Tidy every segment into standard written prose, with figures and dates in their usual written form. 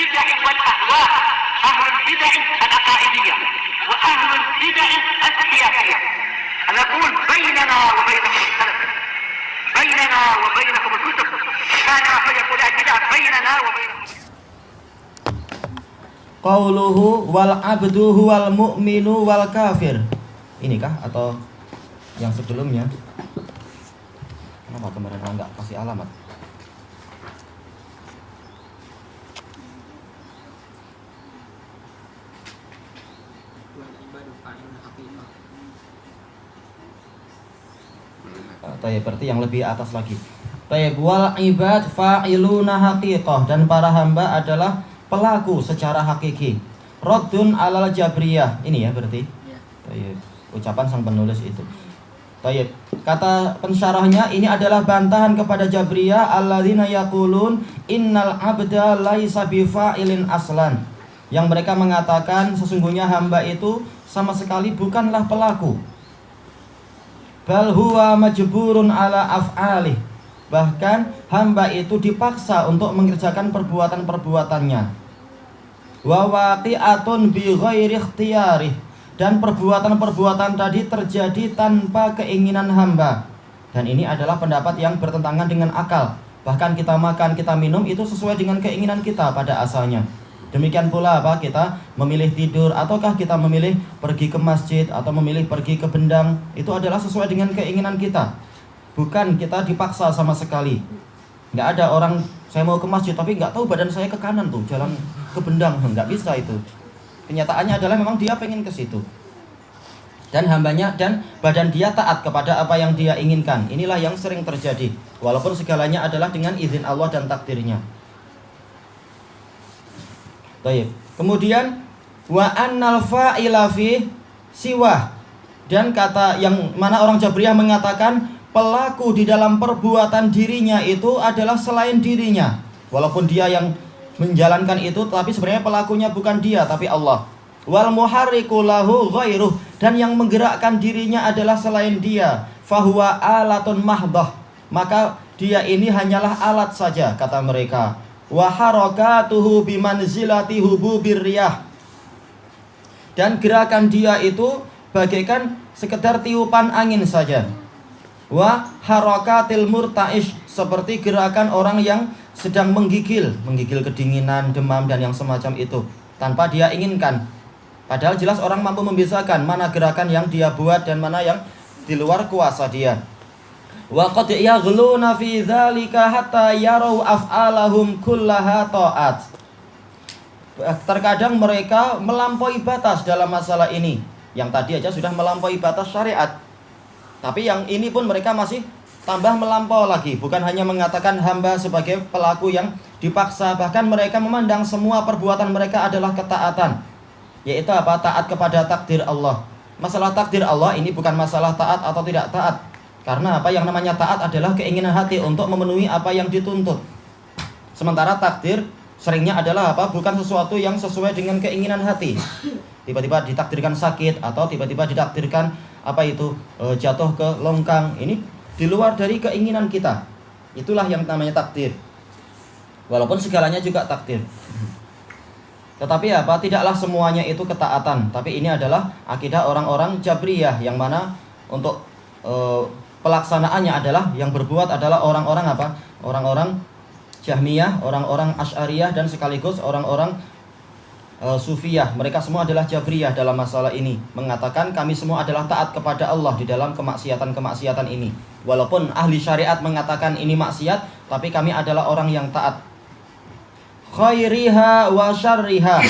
البدع والأهواء، أهل البدع العقائدية وأهل البدع السياسية. نقول بيننا وبينكم السلف، بيننا وبينكم الكتب، كان فيقول البدع بيننا وبينكم. Qauluhu wal abdu huwal mu'minu wal kafir. Inikah atau yang sebelumnya? Kenapa kemarin enggak kasih alamat? Tayyib, berarti yang lebih atas lagi. Tayyib, wal ibad fa'iluna haqiqah, dan para hamba adalah pelaku secara hakiki. Raddun alal jabriyah. Ini ya berarti. Tayyib, ucapan sang penulis itu. Tayyib, kata pensyarahnya ini adalah bantahan kepada Jabriyah alladzina yaqulun innal abda laisa bifa'ilin aslan. Yang mereka mengatakan sesungguhnya hamba itu sama sekali bukanlah pelaku. Bal huwa majburun ala af'alih. Bahkan hamba itu dipaksa untuk mengerjakan perbuatan-perbuatannya. Wa waqi'atun bi ghairi ikhtiyarih. Dan perbuatan-perbuatan tadi terjadi tanpa keinginan hamba. Dan ini adalah pendapat yang bertentangan dengan akal. Bahkan kita makan, kita minum itu sesuai dengan keinginan kita pada asalnya. Demikian pula apa, kita memilih tidur ataukah kita memilih pergi ke masjid atau memilih pergi ke bendang, itu adalah sesuai dengan keinginan kita. Bukan kita dipaksa sama sekali. Nggak ada orang saya mau ke masjid tapi nggak tahu badan saya ke kanan tuh jalan ke bendang, nggak bisa itu. Kenyataannya adalah memang dia pengen ke situ. Dan hambanya dan badan dia taat kepada apa yang dia inginkan. Inilah yang sering terjadi. Walaupun segalanya adalah dengan izin Allah dan takdirnya. Baik. Kemudian wa annal fa'ila fi siwah, dan kata yang mana orang Jabriyah mengatakan pelaku di dalam perbuatan dirinya itu adalah selain dirinya. Walaupun dia yang menjalankan itu, tapi sebenarnya pelakunya bukan dia tapi Allah. Wal muharriku lahu ghairuh, dan yang menggerakkan dirinya adalah selain dia. Fahuwa alatun mahdah, maka dia ini hanyalah alat saja kata mereka. Wa harakatuhu bimanzilati hububir riyah, dan gerakan dia itu bagaikan sekedar tiupan angin saja. Wa harakatil murtaish, seperti gerakan orang yang sedang menggigil kedinginan, demam dan yang semacam itu tanpa dia inginkan. Padahal jelas orang mampu membedakan mana gerakan yang dia buat dan mana yang di luar kuasa dia. Wa qad yaghluna fi dzalika hatta yarau af'alahum kullaha ta'at. Terkadang mereka melampaui batas dalam masalah ini. Yang tadi aja sudah melampaui batas syariat. Tapi yang ini pun mereka masih tambah melampau lagi. Bukan hanya mengatakan hamba sebagai pelaku yang dipaksa, bahkan mereka memandang semua perbuatan mereka adalah ketaatan. Yaitu apa? Taat kepada takdir Allah. Masalah takdir Allah ini bukan masalah taat atau tidak taat. Karena apa, yang namanya taat adalah keinginan hati untuk memenuhi apa yang dituntut. Sementara takdir seringnya adalah apa? Bukan sesuatu yang sesuai dengan keinginan hati. Tiba-tiba ditakdirkan sakit atau tiba-tiba ditakdirkan apa itu jatuh ke longkang. Ini di luar dari keinginan kita. Itulah yang namanya takdir. Walaupun segalanya juga takdir. Tetapi apa? Tidaklah semuanya itu ketaatan. Tapi ini adalah akidah orang-orang Jabriyah, yang mana untuk pelaksanaannya adalah yang berbuat adalah orang-orang apa? Orang-orang Jahmiyah, orang-orang Asy'ariyah, dan sekaligus orang-orang Sufiyah. Mereka semua adalah Jabriyah dalam masalah ini, mengatakan kami semua adalah taat kepada Allah di dalam kemaksiatan-kemaksiatan ini. Walaupun ahli syariat mengatakan ini maksiat, tapi kami adalah orang yang taat. Khairiha wa syarriha.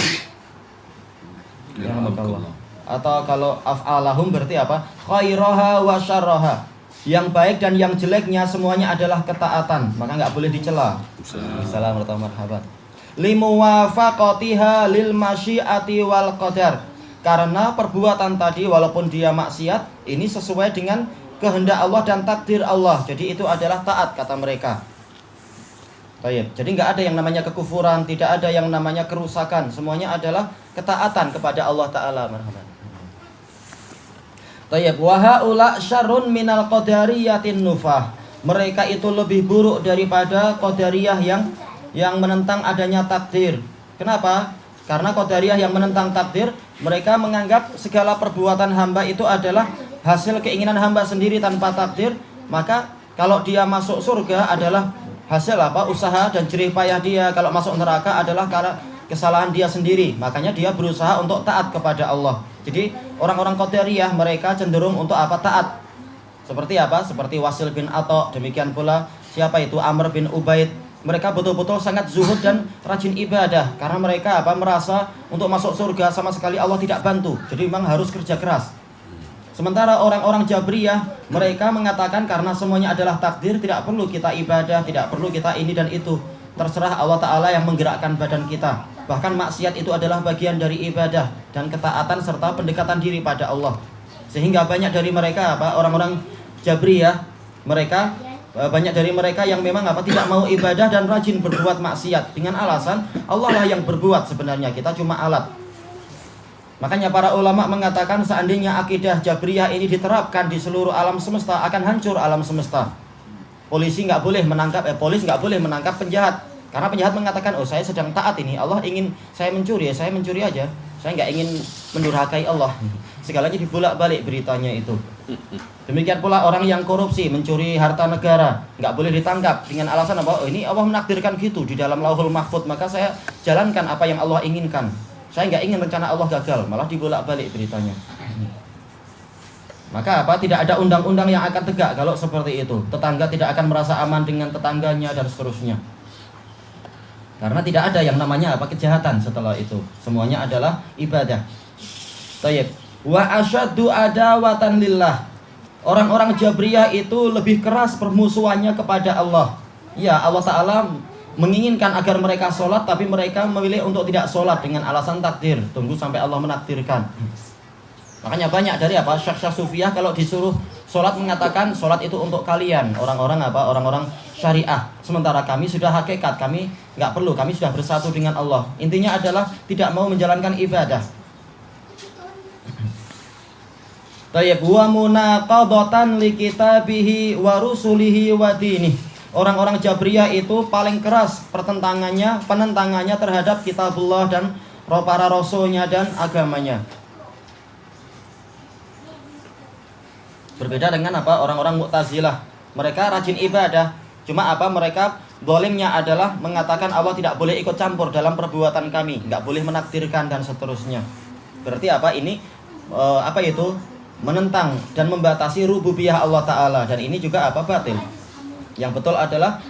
Atau kalau af'alahum berarti apa? Khairaha wa syarraha. Yang baik dan yang jeleknya semuanya adalah ketaatan, maka nggak boleh dicela. Assalamualaikum warahmatullahi wabarakatuh. Limuwafaqatiha lil masyiati wal qadar. Karena perbuatan tadi walaupun dia maksiat, ini sesuai dengan kehendak Allah dan takdir Allah. Jadi itu adalah taat kata mereka. Baik. Jadi nggak ada yang namanya kekufuran, tidak ada yang namanya kerusakan. Semuanya adalah ketaatan kepada Allah Ta'ala. Marhaban. Tayyib, wa haula syarrun minal qadariyatin nufah. Mereka itu lebih buruk daripada qadariyah yang menentang adanya takdir. Kenapa? Karena Qadariyah yang menentang takdir, mereka menganggap segala perbuatan hamba itu adalah hasil keinginan hamba sendiri tanpa takdir. Maka kalau dia masuk surga adalah hasil usaha dan jerih payah dia. Kalau masuk neraka adalah karena kesalahan dia sendiri. Makanya dia berusaha untuk taat kepada Allah. Jadi orang-orang Qadariyah mereka cenderung untuk taat. Seperti Seperti Wasil bin Atha, demikian pula siapa itu Amr bin Ubaid. Mereka betul-betul sangat zuhud dan rajin ibadah karena mereka merasa untuk masuk surga sama sekali Allah tidak bantu. Jadi memang harus kerja keras. Sementara orang-orang Jabriyah mereka mengatakan karena semuanya adalah takdir, tidak perlu kita ibadah, tidak perlu kita ini dan itu. Terserah Allah Ta'ala yang menggerakkan badan kita. Bahkan maksiat itu adalah bagian dari ibadah dan ketaatan serta pendekatan diri pada Allah. Sehingga banyak dari mereka orang-orang Jabriyah mereka banyak dari mereka yang memang tidak mau ibadah dan rajin berbuat maksiat dengan alasan Allah lah yang berbuat, sebenarnya kita cuma alat. Makanya para ulama mengatakan seandainya akidah Jabriyah ini diterapkan di seluruh alam semesta akan hancur alam semesta. Polis nggak boleh menangkap penjahat karena penjahat mengatakan saya sedang taat ini, Allah ingin saya mencuri, saya mencuri aja, saya nggak ingin mendurhakai Allah. Segalanya dibolak-balik beritanya itu. Demikian pula orang yang korupsi, mencuri harta negara, nggak boleh ditangkap dengan alasan ini Allah menakdirkan gitu di dalam Lauhul Mahfuz, maka saya jalankan apa yang Allah inginkan. Saya nggak ingin rencana Allah gagal, malah dibolak-balik beritanya. Maka tidak ada undang-undang yang akan tegak kalau seperti itu. Tetangga tidak akan merasa aman dengan tetangganya dan seterusnya. Karena tidak ada yang namanya kejahatan setelah itu. Semuanya adalah ibadah. Tayyib. Wa asyaddu adawatan lillah. Orang-orang Jabriyah itu lebih keras permusuhannya kepada Allah. Ya, Allah Ta'ala menginginkan agar mereka sholat, tapi mereka memilih untuk tidak sholat dengan alasan takdir. Tunggu sampai Allah menakdirkan. Makanya banyak dari syekh-syekh sufiyah kalau disuruh sholat mengatakan sholat itu untuk kalian, orang-orang orang-orang syariah. Sementara kami sudah hakikat, kami nggak perlu, kami sudah bersatu dengan Allah. Intinya adalah tidak mau menjalankan ibadah. Tayyib wa munaqadatan li kitabihi wa rusulihi wa dinih. Orang-orang Jabriyah itu paling keras penentangannya terhadap kitabullah dan para rasulnya dan agamanya. Berbeda dengan orang-orang Mu'tazilah. Mereka rajin ibadah, cuma mereka zalimnya adalah mengatakan Allah tidak boleh ikut campur dalam perbuatan kami, nggak boleh menakdirkan dan seterusnya. Berarti ini itu menentang dan membatasi rububiyah Allah Ta'ala, dan ini juga batil. Yang betul adalah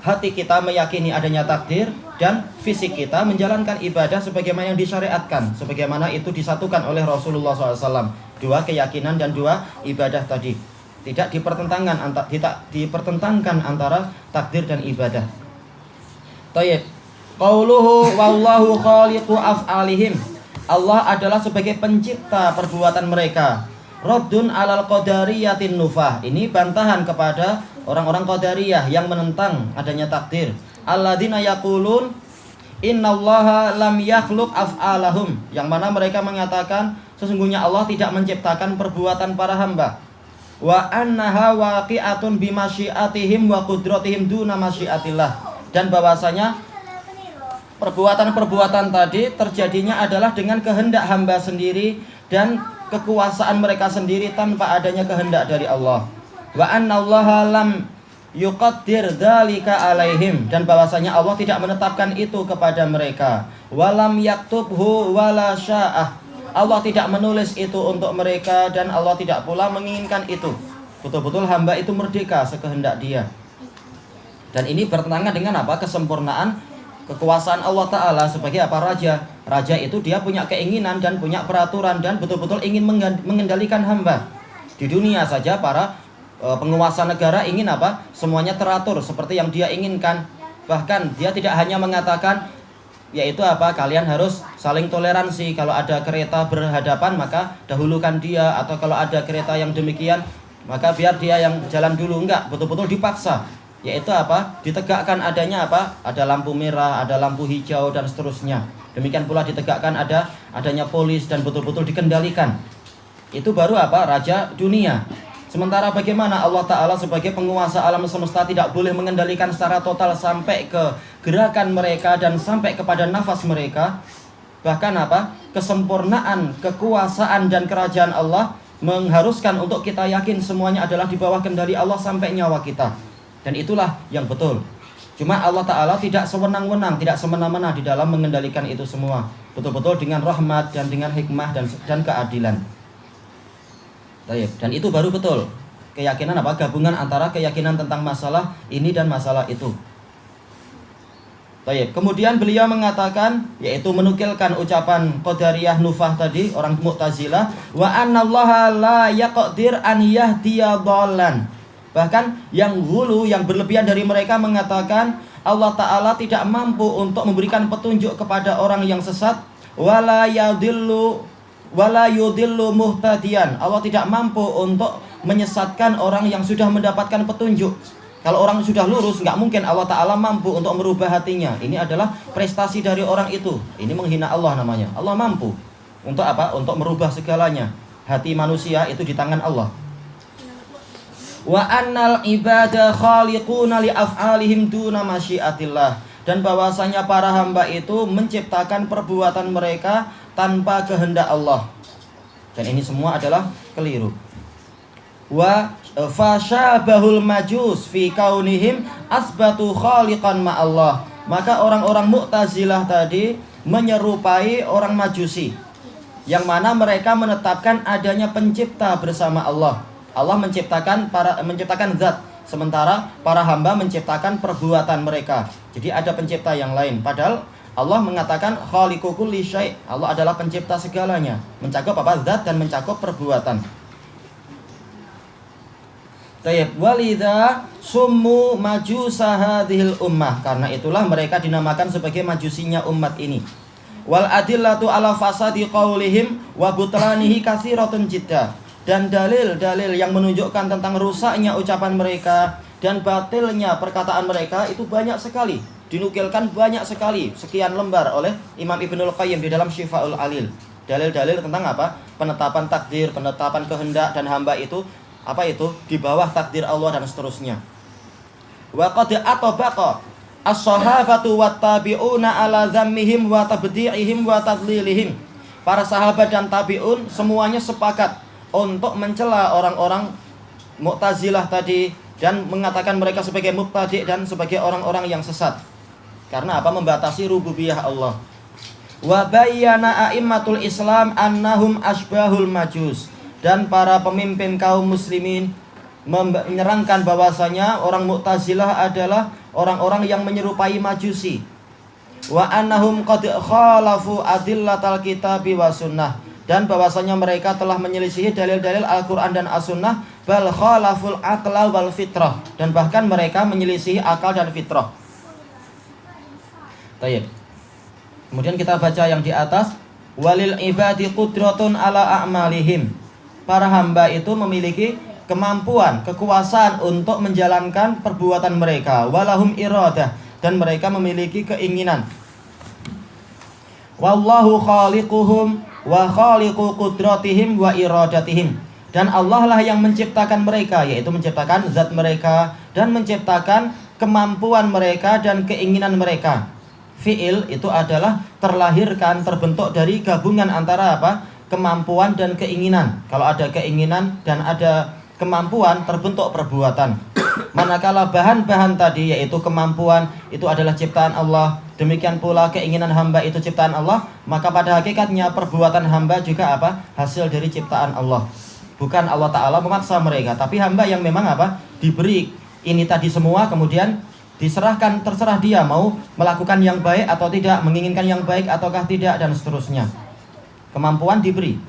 hati kita meyakini adanya takdir dan fisik kita menjalankan ibadah sebagaimana yang disyariatkan, sebagaimana itu disatukan oleh Rasulullah SAW. Dua keyakinan dan dua ibadah tadi tidak dipertentangkan antara takdir dan ibadah. Tayyib. Qauluhu wallahu khaliqu af'alihim. Allah adalah sebagai pencipta perbuatan mereka. Raddun alal qadariyatin nufah. Ini bantahan kepada orang-orang Qadariyah yang menentang adanya takdir. Alladzina yaqulun innallaha lam yakhluq af'alahum. Yang mana mereka mengatakan sesungguhnya Allah tidak menciptakan perbuatan para hamba. Wa annaha waqi'atun bimasyiatihim wa qudratihim duna masyiatillah. Dan bahwasanya perbuatan-perbuatan tadi terjadinya adalah dengan kehendak hamba sendiri dan kekuasaan mereka sendiri tanpa adanya kehendak dari Allah. Wa annallaha lam yuqaddir dzalika alaihim. Dan bahwasanya Allah tidak menetapkan itu kepada mereka. Walam yaktubhu wala sya'ah. Allah tidak menulis itu untuk mereka dan Allah tidak pula menginginkan itu. Betul-betul hamba itu merdeka sekehendak dia. Dan ini bertentangan dengan kesempurnaan kekuasaan Allah Ta'ala sebagai raja. Raja itu dia punya keinginan dan punya peraturan dan betul-betul ingin mengendalikan hamba. Di dunia saja para penguasa negara ingin semuanya teratur seperti yang dia inginkan. Bahkan dia tidak hanya mengatakan yaitu kalian harus saling toleransi. Kalau ada kereta berhadapan maka dahulukan dia, atau kalau ada kereta yang demikian maka biar dia yang jalan dulu. Enggak, betul-betul dipaksa. Yaitu ditegakkan adanya ada lampu merah, ada lampu hijau dan seterusnya. Demikian pula ditegakkan adanya polis dan betul-betul dikendalikan. Itu baru raja dunia. Sementara bagaimana Allah Ta'ala sebagai penguasa alam semesta tidak boleh mengendalikan secara total sampai ke gerakan mereka dan sampai kepada nafas mereka. Bahkan apa? Kesempurnaan, kekuasaan dan kerajaan Allah mengharuskan untuk kita yakin semuanya adalah di bawah kendali Allah sampai nyawa kita. Dan itulah yang betul. Cuma Allah Ta'ala tidak sewenang-wenang, tidak semena-mena di dalam mengendalikan itu semua. Betul-betul dengan rahmat dan dengan hikmah dan keadilan. Dan itu baru betul. Keyakinan apa? Gabungan antara keyakinan tentang masalah ini dan masalah itu. Kemudian beliau mengatakan, yaitu menukilkan ucapan Qadariyah Nufah tadi, orang Mu'tazilah, wa annallaha la yaqdir an yahdiya dhallan. Bahkan yang hulu, yang berlebihan dari mereka mengatakan Allah Ta'ala tidak mampu untuk memberikan petunjuk kepada orang yang sesat, wala yudillu muhtadiyan. Allah tidak mampu untuk menyesatkan orang yang sudah mendapatkan petunjuk. Kalau orang sudah lurus, nggak mungkin Allah Ta'ala mampu untuk merubah hatinya. Ini adalah prestasi dari orang itu. Ini menghina Allah namanya. Allah mampu. Untuk apa? Untuk merubah segalanya. Hati manusia itu di tangan Allah. Wa annal ibada khaliquna li af'alihim duna masyiatillah. Dan bahwasanya para hamba itu menciptakan perbuatan mereka tanpa kehendak Allah. Dan ini semua adalah keliru. Wa fasyabahul majus fi kaunihim asbatu khaliqan ma'allah. Maka orang-orang Mu'tazilah tadi menyerupai orang Majusi, yang mana mereka menetapkan adanya pencipta bersama Allah. Allah menciptakan zat, sementara para hamba menciptakan perbuatan mereka. Jadi ada pencipta yang lain. Padahal Allah mengatakan khaliqu kulli syai'. Allah adalah pencipta segalanya, mencakup apa? Zat dan mencakup perbuatan. Tayyib, walidha summu majusa hadhil ummah. Karena itulah mereka dinamakan sebagai majusinya umat ini. Wal adillatu ala fasadi qaulihim wa butlanihi katsiratun jidda. Dan dalil-dalil yang menunjukkan tentang rusaknya ucapan mereka dan batilnya perkataan mereka itu banyak sekali. Dinukilkan banyak sekali, sekian lembar oleh Imam Ibnul Qayyim di dalam Syifaul Alil. Dalil-dalil tentang apa? Penetapan takdir, penetapan kehendak dan hamba itu apa itu? Di bawah takdir Allah dan seterusnya. Wa qad atabaqa as-sahabatu wattabi'una ala dhammihim wa tabdi'ihim wa tadlilihim. Para sahabat dan tabi'un semuanya sepakat untuk mencela orang-orang Mu'tazilah tadi dan mengatakan mereka sebagai mubtadi' dan sebagai orang-orang yang sesat. Karena apa? Membatasi rububiyah Allah. Wa bayyana a'immatul Islam annahum asbahul majus. Dan para pemimpin kaum muslimin menyerangkan bahwasanya orang Mu'tazilah adalah orang-orang yang menyerupai Majusi. Wa annahum qad khalafu adillatal kitabi wa sunnah. Dan bahwasanya mereka telah menyelisihi dalil-dalil Al-Quran dan As-Sunnah, bal khalaful aqla wal fitrah, dan bahkan mereka menyelisihi akal dan fitrah. Baik. Kemudian kita baca yang di atas, walil ibadi qudratun ala a'malihim. Para hamba itu memiliki kemampuan, kekuasaan untuk menjalankan perbuatan mereka. Walahum iradah, dan mereka memiliki keinginan. Wallahu khaliquhum wa khaliqu qudratihim wa iradatihim. Dan Allah lah yang menciptakan mereka, yaitu menciptakan zat mereka dan menciptakan kemampuan mereka dan keinginan mereka. Fi'il itu adalah terlahirkan, terbentuk dari gabungan antara apa? Kemampuan dan keinginan. Kalau ada keinginan dan ada kemampuan, terbentuk perbuatan. Manakala bahan-bahan tadi, yaitu kemampuan, itu adalah ciptaan Allah, demikian pula keinginan hamba itu ciptaan Allah, maka pada hakikatnya perbuatan hamba juga apa? Hasil dari ciptaan Allah. Bukan Allah Ta'ala memaksa mereka, tapi hamba yang memang apa? Diberi ini tadi semua, kemudian diserahkan, terserah dia mau melakukan yang baik atau tidak, menginginkan yang baik ataukah tidak, dan seterusnya. Kemampuan diberi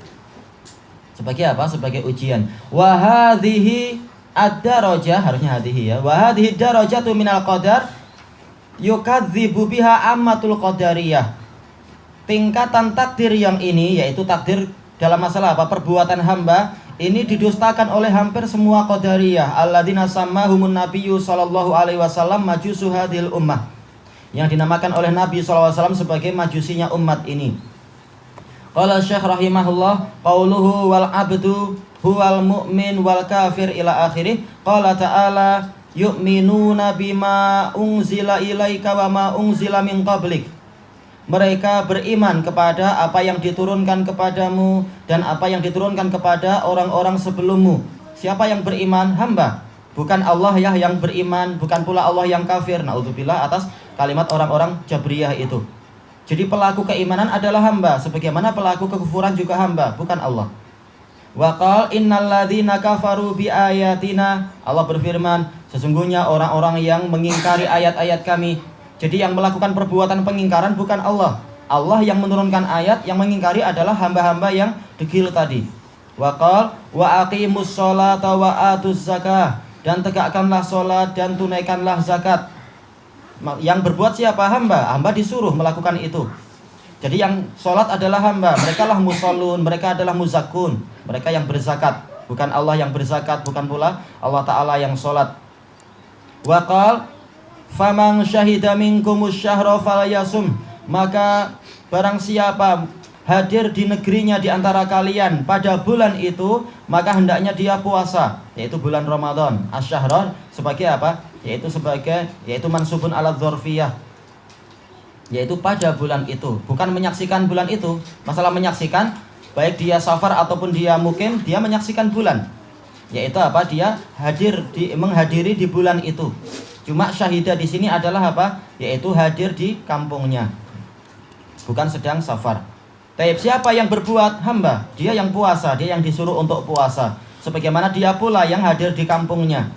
sebagai apa? Sebagai ujian. Wa hadhihi ad-darajah, harusnya hadhihi ya. Wa hadhihi darajatu minal qadar yukadzibu biha ammatul qadariyah. Tingkatan takdir yang ini, yaitu takdir dalam masalah apa? Perbuatan hamba, ini didustakan oleh hampir semua qadariyah. Alladzina sammahumun nabiyyu sallallahu alaihi wasallam majusu hadhil ummah, yang dinamakan oleh Nabi sallallahu alaihi wasallam sebagai majusinya umat ini. Qala Syekh rahimahullah, qauluhu wal abdu huwal mu'min wal kafir ila akhirih. Qala ta'ala yu'minuna bima unzila ilaika wa ma unzila min qablik. Mereka beriman kepada apa yang diturunkan kepadamu dan apa yang diturunkan kepada orang-orang sebelummu. Siapa yang beriman? Hamba. Bukan Allah ya yang beriman, bukan pula Allah yang kafir. Naudzubillah atas kalimat orang-orang Jabriyah itu. Jadi pelaku keimanan adalah hamba, sebagaimana pelaku kekufuran juga hamba, bukan Allah. Wa qala innal ladzina kafaru bi ayatina. Allah berfirman, sesungguhnya orang-orang yang mengingkari ayat-ayat kami. Jadi yang melakukan perbuatan pengingkaran bukan Allah. Allah yang menurunkan ayat, yang mengingkari adalah hamba-hamba yang degil tadi. Wa qala wa aqimus sholata wa atuz zakah. Dan tegakkanlah sholat dan tunaikanlah zakat. Yang berbuat siapa? Hamba. Hamba disuruh melakukan itu. Jadi yang sholat adalah hamba. Mereka lah musallun, mereka adalah muzakkun. Mereka yang berzakat. Bukan Allah yang berzakat, bukan pula Allah Ta'ala yang sholat. Wa qala faman syahida minkumus syahra falyasum. Maka barang siapa hadir di negerinya di antara kalian pada bulan itu, maka hendaknya dia puasa, yaitu bulan Ramadan. Asy-syahr sebagai apa? Yaitu mansubun ala dzarfiyah, yaitu pada bulan itu, bukan menyaksikan bulan itu. Masalah menyaksikan, baik dia safar ataupun dia mukim, dia menyaksikan bulan, yaitu apa? Dia menghadiri di bulan itu. Cuma syahidah di sini adalah apa? Yaitu hadir di kampungnya, bukan sedang safar. Taib, siapa yang berbuat? Hamba. Dia yang puasa, dia yang disuruh untuk puasa. Sebagaimana dia pula yang hadir di kampungnya.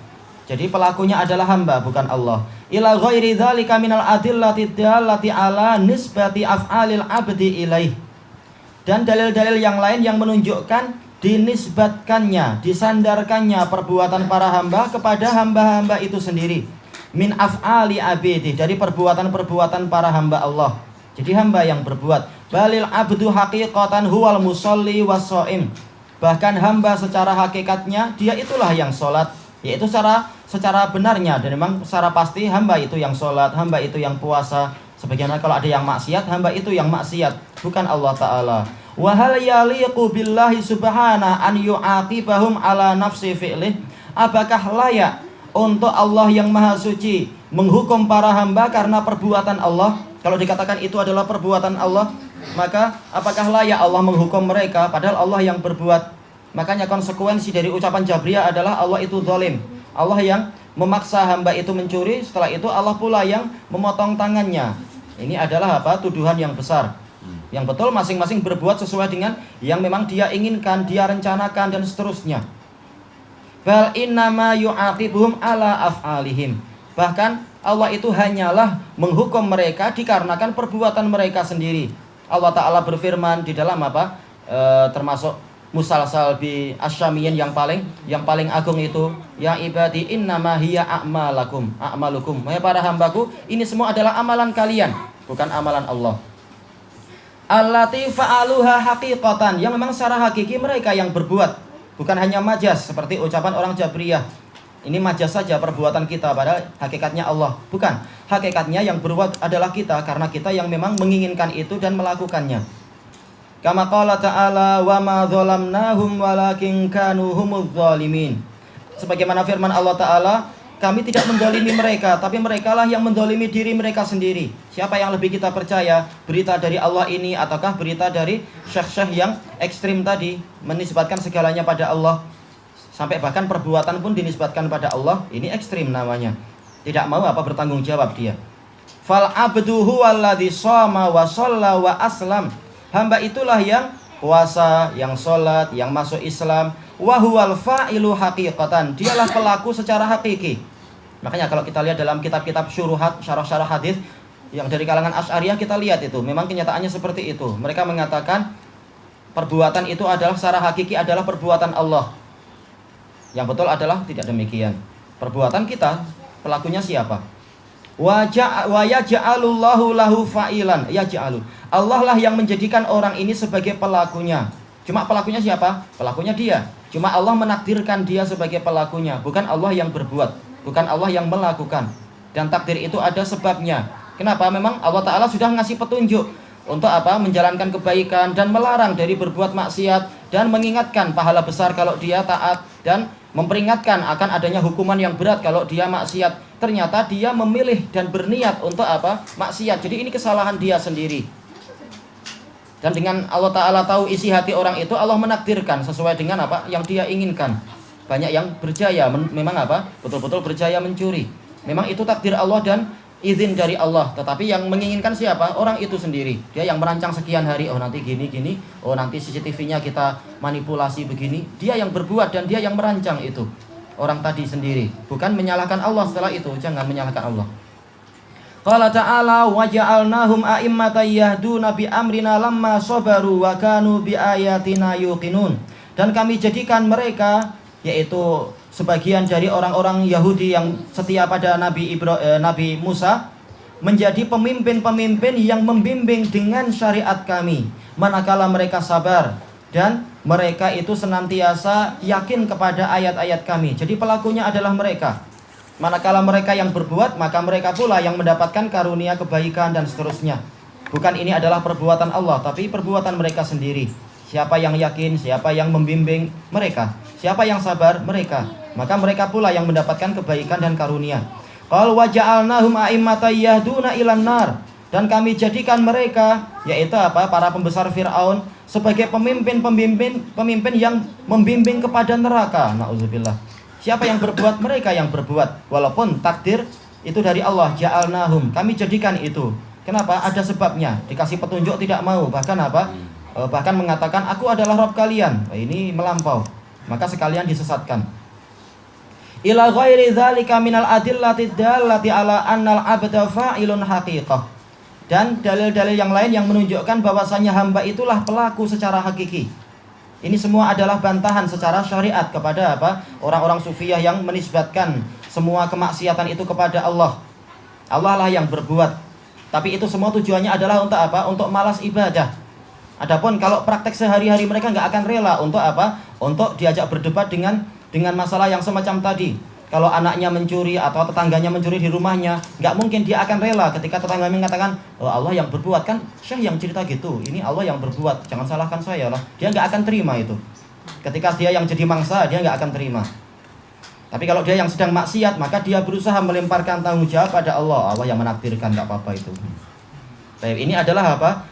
Jadi pelakunya adalah hamba, bukan Allah. Ila ghairi dzalika minal adillati dallati ala nisbati af'alil abdi ilaih. Dan dalil-dalil yang lain yang menunjukkan dinisbatkannya, disandarkannya perbuatan para hamba kepada hamba-hamba itu sendiri. Min af'ali abidi, dari perbuatan-perbuatan para hamba Allah. Jadi hamba yang berbuat. Balil abdu haqiqatan huwal musalli was-shaim. Bahkan hamba secara hakikatnya dia itulah yang sholat, yaitu secara benarnya, dan memang secara pasti hamba itu yang sholat, hamba itu yang puasa. Sebagaimana kalau ada yang maksiat, hamba itu yang maksiat, bukan Allah Ta'ala. Wa hal yaliqu billahi subhana an yu'aqibahum ala nafsi fi'lih. Apakah layak untuk Allah yang maha suci menghukum para hamba karena perbuatan Allah? Kalau dikatakan itu adalah perbuatan Allah, maka apakah layak Allah menghukum mereka padahal Allah yang berbuat? Makanya konsekuensi dari ucapan Jabriyah adalah Allah itu zalim. Allah yang memaksa hamba itu mencuri, setelah itu Allah pula yang memotong tangannya. Ini adalah apa? Tuduhan yang besar. Yang betul masing-masing berbuat sesuai dengan yang memang dia inginkan, dia rencanakan, dan seterusnya. Bal innama yu'aqibuhum ala af'alihim. Bahkan Allah itu hanyalah menghukum mereka dikarenakan perbuatan mereka sendiri. Allah Ta'ala berfirman di dalam apa? Termasuk musalsal bi asyamiyin yang paling agung itu, ya ibadi innama hiya a'malukum. Ya para hambaku, ini semua adalah amalan kalian, bukan amalan Allah. Allati fa'aluha haqiqatan, yang memang secara hakiki mereka yang berbuat, bukan hanya majas seperti ucapan orang Jabriyah. Ini majas saja perbuatan kita, padahal hakikatnya Allah. Bukan, hakikatnya yang berbuat adalah kita, karena kita yang memang menginginkan itu dan melakukannya. Kama qala ta'ala wa ma dzalamnahum walakin kanu humudz zalimin. Sebagaimana firman Allah Ta'ala, kami tidak mendolimi mereka, tapi merekalah yang mendolimi diri mereka sendiri. Siapa yang lebih kita percaya? Berita dari Allah ini ataukah berita dari syekh-syekh yang ekstrim tadi, menisbatkan segalanya pada Allah? Sampai bahkan perbuatan pun dinisbatkan pada Allah. Ini ekstrim namanya. Tidak mau apa bertanggung jawab dia. Fal abdu huwallazi shoma wa shalla wa aslam. Hamba itulah yang puasa, yang sholat, yang masuk Islam. Wa huwal fa'ilu haqiqatan. Dialah pelaku secara hakiki. Makanya kalau kita lihat dalam kitab-kitab syuruhat, syarah-syarah hadis yang dari kalangan Asy'ariyah, kita lihat itu memang kenyataannya seperti itu. Mereka mengatakan perbuatan itu adalah secara hakiki adalah perbuatan Allah. Yang betul adalah tidak demikian. Perbuatan kita, pelakunya siapa? Wa yaj'alullahu lahu fa'ilan. Yaj'alu. Allah lah yang menjadikan orang ini sebagai pelakunya. Cuma pelakunya siapa? Pelakunya dia. Cuma Allah menakdirkan dia sebagai pelakunya, bukan Allah yang berbuat, bukan Allah yang melakukan. Dan takdir itu ada sebabnya. Kenapa? Memang Allah Ta'ala sudah ngasih petunjuk untuk apa? Menjalankan kebaikan dan melarang dari berbuat maksiat, dan mengingatkan pahala besar kalau dia taat, dan memperingatkan akan adanya hukuman yang berat kalau dia maksiat. Ternyata dia memilih dan berniat untuk apa? Maksiat. Jadi ini kesalahan dia sendiri. Dan dengan Allah Ta'ala tahu isi hati orang itu, Allah menakdirkan sesuai dengan apa yang dia inginkan. Banyak yang berjaya, memang apa? Betul-betul berjaya mencuri. Memang itu takdir Allah dan izin dari Allah. Tetapi yang menginginkan siapa? Orang itu sendiri. Dia yang merancang sekian hari, oh nanti gini-gini, oh nanti CCTV-nya kita manipulasi begini. Dia yang berbuat dan dia yang merancang itu. Orang tadi sendiri. Bukan menyalahkan Allah setelah itu. Jangan menyalahkan Allah. Qala ta'ala wa ja'alnahum a'immatan yahduna bi amrina lamma sabaru wa kanu bi ayatina yuqinun. Dan kami jadikan mereka, yaitu sebagian dari orang-orang Yahudi yang setia pada Nabi Musa, menjadi pemimpin-pemimpin yang membimbing dengan syariat kami manakala mereka sabar dan mereka itu senantiasa yakin kepada ayat-ayat kami. Jadi pelakunya adalah mereka. Manakala mereka yang berbuat, maka mereka pula yang mendapatkan karunia kebaikan dan seterusnya. Bukan ini adalah perbuatan Allah, tapi perbuatan mereka sendiri. Siapa yang yakin, siapa yang membimbing, mereka. Siapa yang sabar, mereka. Maka mereka pula yang mendapatkan kebaikan dan karunia. Qal wa ja'alnahum a'immatan yahduna ilan nar. Dan kami jadikan mereka, yaitu apa? Para pembesar Fir'aun sebagai pemimpin yang membimbing kepada neraka. Na'udzubillah. Siapa yang berbuat? Mereka yang berbuat. Walaupun takdir itu dari Allah. Ja'alnahum. Kami jadikan itu. Kenapa? Ada sebabnya. Dikasih petunjuk tidak mau. Bahkan apa? Bahkan mengatakan aku adalah Rabb kalian. Ini melampau. Maka sekalian disesatkan. Ila ghairi dzalika minal adillati dallati ala annal abda fa'ilun haqiqah. Dan dalil-dalil yang lain yang menunjukkan bahwasanya hamba itulah pelaku secara hakiki. Ini semua adalah bantahan secara syariat kepada apa? Orang-orang sufiyah yang menisbatkan semua kemaksiatan itu kepada Allah. Allah lah yang berbuat. Tapi itu semua tujuannya adalah untuk apa? Untuk malas ibadah. Adapun kalau praktek sehari-hari mereka nggak akan rela untuk apa? Untuk diajak berdebat dengan masalah yang semacam tadi. Kalau anaknya mencuri atau tetangganya mencuri di rumahnya, nggak mungkin dia akan rela ketika tetangganya mengatakan, oh Allah yang berbuat, kan Syekh yang cerita gitu, ini Allah yang berbuat, jangan salahkan saya lah. Dia nggak akan terima itu. Ketika dia yang jadi mangsa, dia nggak akan terima. Tapi kalau dia yang sedang maksiat, maka dia berusaha melemparkan tanggung jawab pada Allah. Allah yang menakdirkan, nggak apa-apa itu. Baik, ini adalah apa?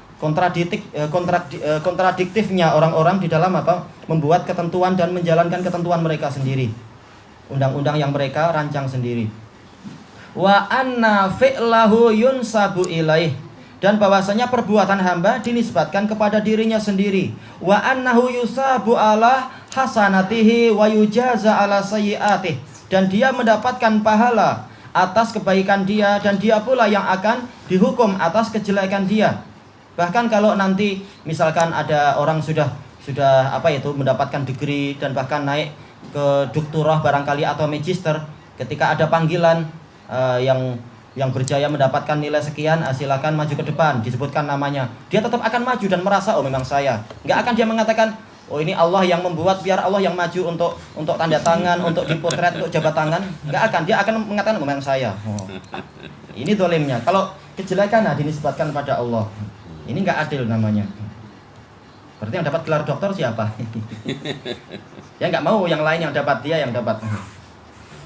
Kontradiktifnya orang-orang di dalam apa? Membuat ketentuan dan menjalankan ketentuan mereka sendiri. Undang-undang yang mereka rancang sendiri. Wa anna fi'lahu yunsabu ilaih. Dan bahwasanya perbuatan hamba dinisbatkan kepada dirinya sendiri. Wa annahu yusabu ala hasanatihi wa yujaza ala sayyiatih. Dan dia mendapatkan pahala atas kebaikan dia dan dia pula yang akan dihukum atas kejelekan dia. Bahkan kalau nanti misalkan ada orang sudah apa itu mendapatkan degree dan bahkan naik ke doktorah barangkali atau magister, ketika ada panggilan yang berjaya mendapatkan nilai sekian, silakan maju ke depan, disebutkan namanya, dia tetap akan maju dan merasa oh memang saya. Nggak akan dia mengatakan oh ini Allah yang membuat biar Allah yang maju untuk tanda tangan, untuk dipotret, untuk jabat tangan. Nggak akan, dia akan mengatakan memang saya. Ini dolimnya. Kalau kejelekan dinisbatkan pada Allah, ini nggak adil namanya. Berarti yang dapat gelar doktor siapa? Ya nggak mau yang lain yang dapat, dia yang dapat.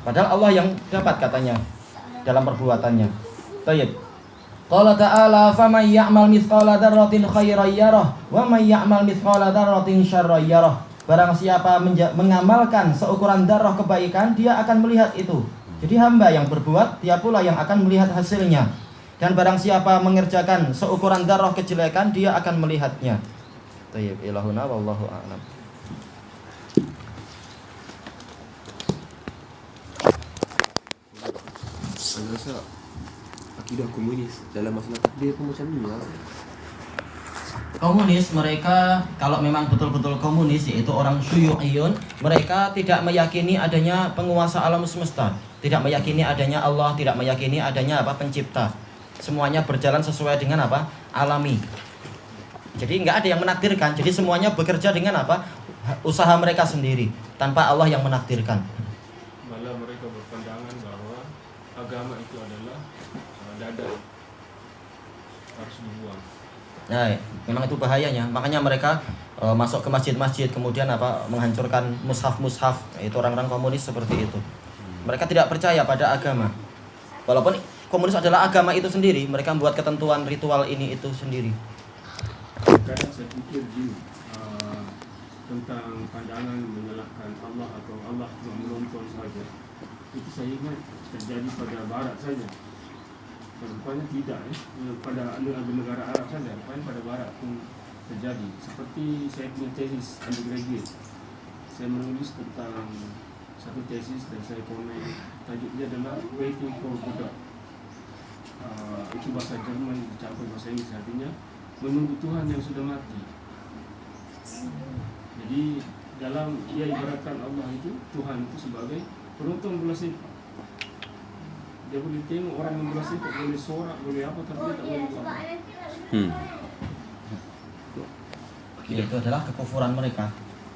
Padahal Allah yang dapat katanya dalam perbuatannya. Baik. Qala ta'ala faman ya'mal mithqala dzarratin khairan yarah wa man ya'mal mithqala dzarratin syarran yarah. Barang siapa mengamalkan seukuran darah kebaikan, dia akan melihat itu. Jadi hamba yang berbuat, dia pula yang akan melihat hasilnya. Dan barang siapa mengerjakan seukuran darah kejelekan, dia akan melihatnya. Tayyib ilahuna wallahu a'lam. Saya rasa akidah komunis dalam masalah takdir pun macam ni lah. Komunis mereka kalau memang betul-betul komunis, yaitu orang syuyu'iyun, mereka tidak meyakini adanya penguasa alam semesta, tidak meyakini adanya Allah, tidak meyakini adanya apa pencipta. Semuanya berjalan sesuai dengan apa? Alami. Jadi nggak ada yang menakdirkan. Jadi semuanya bekerja dengan apa? Usaha mereka sendiri, tanpa Allah yang menakdirkan. Malah mereka berpandangan bahwa agama itu adalah dada, harus dibuang. Nah, memang itu bahayanya. Makanya mereka masuk ke masjid-masjid kemudian menghancurkan mushaf-mushaf. Itu orang-orang komunis seperti itu. Mereka tidak percaya pada agama. Walaupun komunis adalah agama itu sendiri, mereka membuat ketentuan ritual ini itu sendiri. Kadang saya pikir gini, tentang pandangan menyalahkan Allah atau Allah cuma menonton saja. Itu saya ingat terjadi pada Barat saja. Rupanya tidak, pada negara Arab saja, rupanya pada Barat pun terjadi. Seperti saya punya tesis undergraduate, saya menulis tentang satu tesis dan saya komen, tajuknya adalah Waiting for Godot. Itu bahasa Jerman dicampur bahasa Inggris, artinya menunggu Tuhan yang sudah mati. Jadi dalam ia ibaratkan Allah itu, Tuhan itu sebagai penonton bola sepak. Dia boleh tengok orang yang bola sepak, boleh sorak, boleh apa, tapi dia tak boleh buat apa. Itu adalah kekufuran mereka.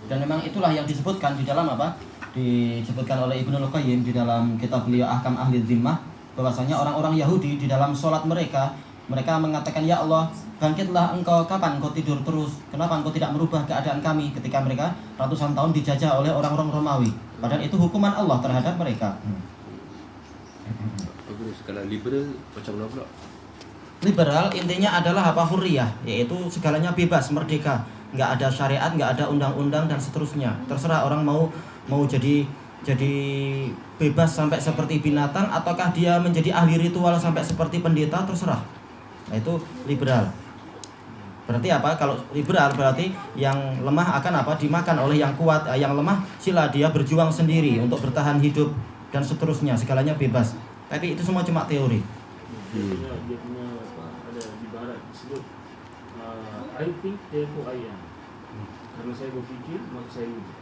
Dan memang itulah yang disebutkan di dalam apa? Disebutkan oleh Ibnul Qayyim di dalam kitab beliau Ahkam Ahli Zimmah, bahwasanya orang-orang Yahudi di dalam sholat mereka mengatakan, ya Allah, bangkitlah engkau, kapan engkau tidur terus? Kenapa engkau tidak merubah keadaan kami? Ketika mereka ratusan tahun dijajah oleh orang-orang Romawi. Padahal itu hukuman Allah terhadap mereka. Bagus, kalau liberal macam mana pula? Liberal intinya adalah apa? Hurriyah, yaitu segalanya bebas, merdeka. Nggak ada syariat, nggak ada undang-undang dan seterusnya. Terserah orang mau jadi bebas sampai seperti binatang, ataukah dia menjadi ahli ritual sampai seperti pendeta, terserah. Nah, itu liberal. Berarti apa? Kalau liberal berarti yang lemah akan apa? Dimakan oleh yang kuat. Yang lemah sila dia berjuang sendiri untuk bertahan hidup dan seterusnya. Segalanya bebas. Tapi itu semua cuma teori. Dia punya apa, ada di Barat disebut I think therefore I am. Karena saya berfikir maka saya wujud.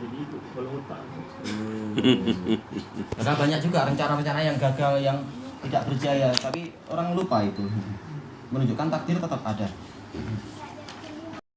Jadi itu kalau otak. Karena banyak juga rencana-rencana yang gagal, yang tidak berjaya, tapi orang lupa itu. Menunjukkan takdir tetap ada.